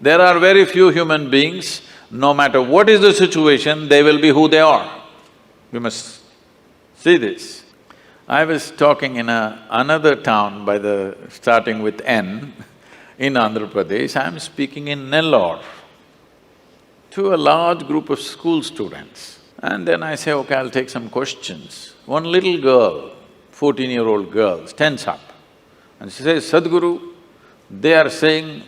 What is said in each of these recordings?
There are very few human beings, no matter what is the situation, they will be who they are. We must see this. I was talking in another town starting with N in Andhra Pradesh. I'm speaking in Nellore to a large group of school students. And then I say, okay, I'll take some questions. One little girl, 14-year-old girl, stands up and she says, Sadhguru, they are saying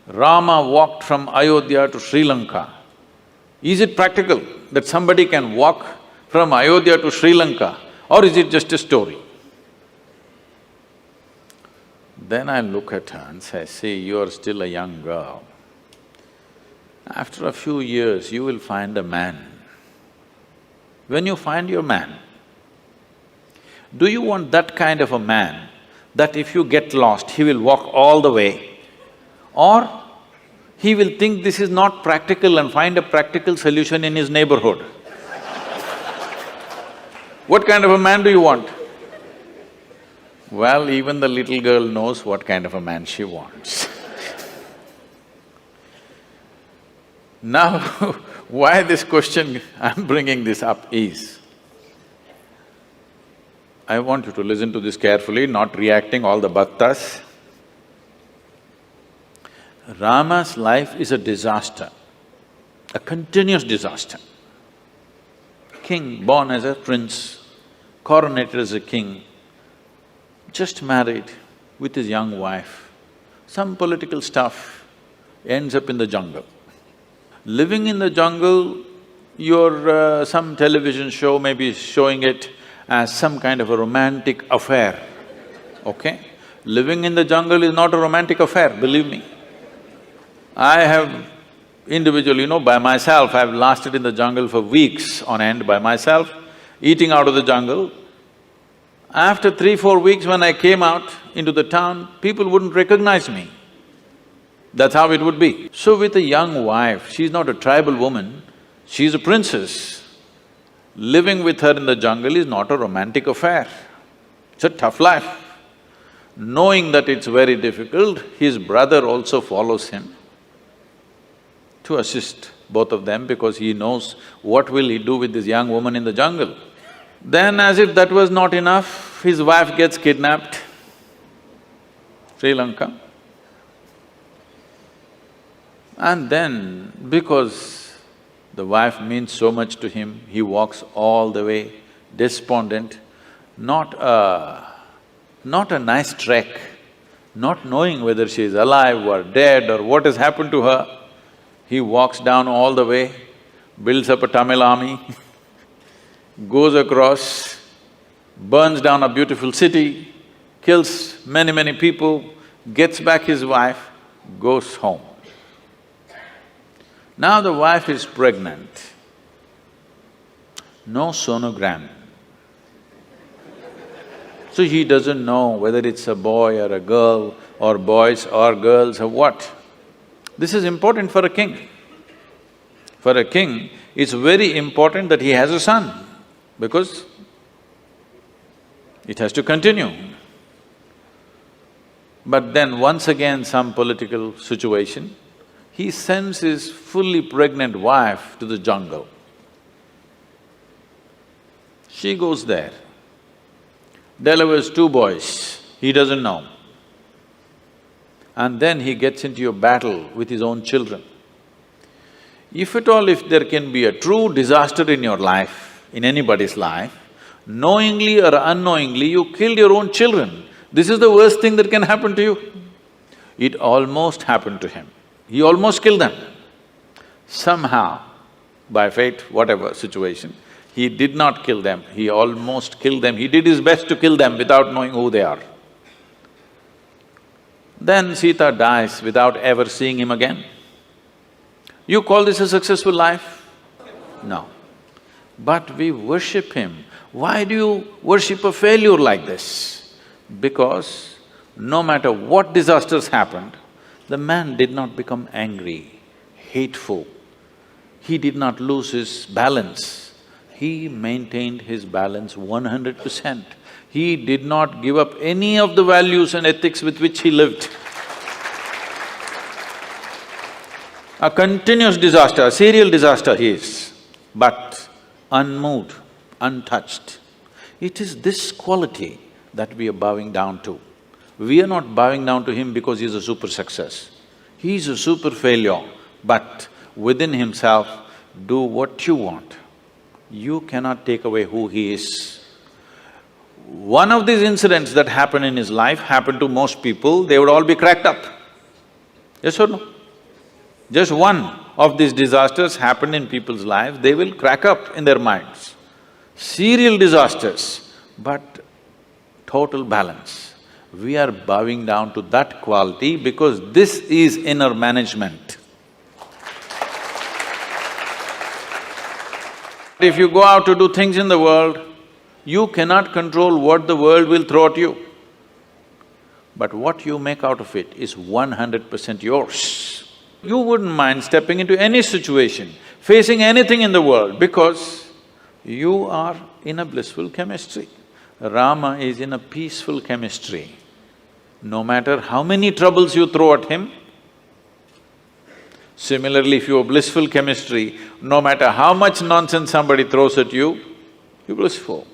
Rama walked from Ayodhya to Sri Lanka. Is it practical that somebody can walk from Ayodhya to Sri Lanka, or is it just a story? Then I look at her and say, see, you are still a young girl. After a few years, you will find a man. When you find your man, do you want that kind of a man that if you get lost, he will walk all the way? Or he will think this is not practical and find a practical solution in his neighborhood? What kind of a man do you want? Well, even the little girl knows what kind of a man she wants. Now, why this question I'm bringing this up is, I want you to listen to this carefully, not reacting all the bhaktas. Rama's life is a disaster, a continuous disaster. King, born as a prince, coronated as a king, just married with his young wife, some political stuff, ends up in the jungle. Living in the jungle, some television show may be showing it as some kind of a romantic affair, okay? Living in the jungle is not a romantic affair, believe me. I have individually, by myself, I've lasted in the jungle for weeks on end by myself, eating out of the jungle. After 3-4 weeks when I came out into the town, people wouldn't recognize me. That's how it would be. So with a young wife, she's not a tribal woman, she's a princess. Living with her in the jungle is not a romantic affair, it's a tough life. Knowing that it's very difficult, his brother also follows him to assist both of them because he knows what will he do with this young woman in the jungle. Then as if that was not enough, his wife gets kidnapped, Sri Lanka. And then, because the wife means so much to him, he walks all the way, despondent, not a nice trek, not knowing whether she is alive or dead or what has happened to her. He walks down all the way, builds up a Tamil army, goes across, burns down a beautiful city, kills many people, gets back his wife, goes home. Now the wife is pregnant, no sonogram. So he doesn't know whether it's a boy or a girl or boys or girls or what. This is important for a king. For a king, it's very important that he has a son because it has to continue. But then once again some political situation, he sends his fully pregnant wife to the jungle. She goes there, delivers 2 boys, he doesn't know. And then he gets into a battle with his own children. If at all, if there can be a true disaster in your life, in anybody's life, knowingly or unknowingly you killed your own children, this is the worst thing that can happen to you. It almost happened to him. He almost killed them. Somehow, by fate, whatever situation, he did not kill them, he almost killed them. He did his best to kill them without knowing who they are. Then Sita dies without ever seeing him again. You call this a successful life? No. But we worship him. Why do you worship a failure like this? Because no matter what disasters happened, the man did not become angry, hateful. He did not lose his balance. He maintained his balance 100%. He did not give up any of the values and ethics with which he lived. A continuous disaster, a serial disaster he is, but unmoved, untouched. It is this quality that we are bowing down to. We are not bowing down to him because he's a super success. He is a super failure, but within himself, do what you want. You cannot take away who he is. One of these incidents that happened in his life happened to most people, they would all be cracked up. Yes or no? Just one of these disasters happened in people's lives, they will crack up in their minds. Serial disasters, but total balance. We are bowing down to that quality because this is inner management. If you go out to do things in the world, you cannot control what the world will throw at you. But what you make out of it is 100% yours. You wouldn't mind stepping into any situation, facing anything in the world because you are in a blissful chemistry. Rama is in a peaceful chemistry. No matter how many troubles you throw at him, similarly, if you have blissful chemistry, no matter how much nonsense somebody throws at you, you're blissful.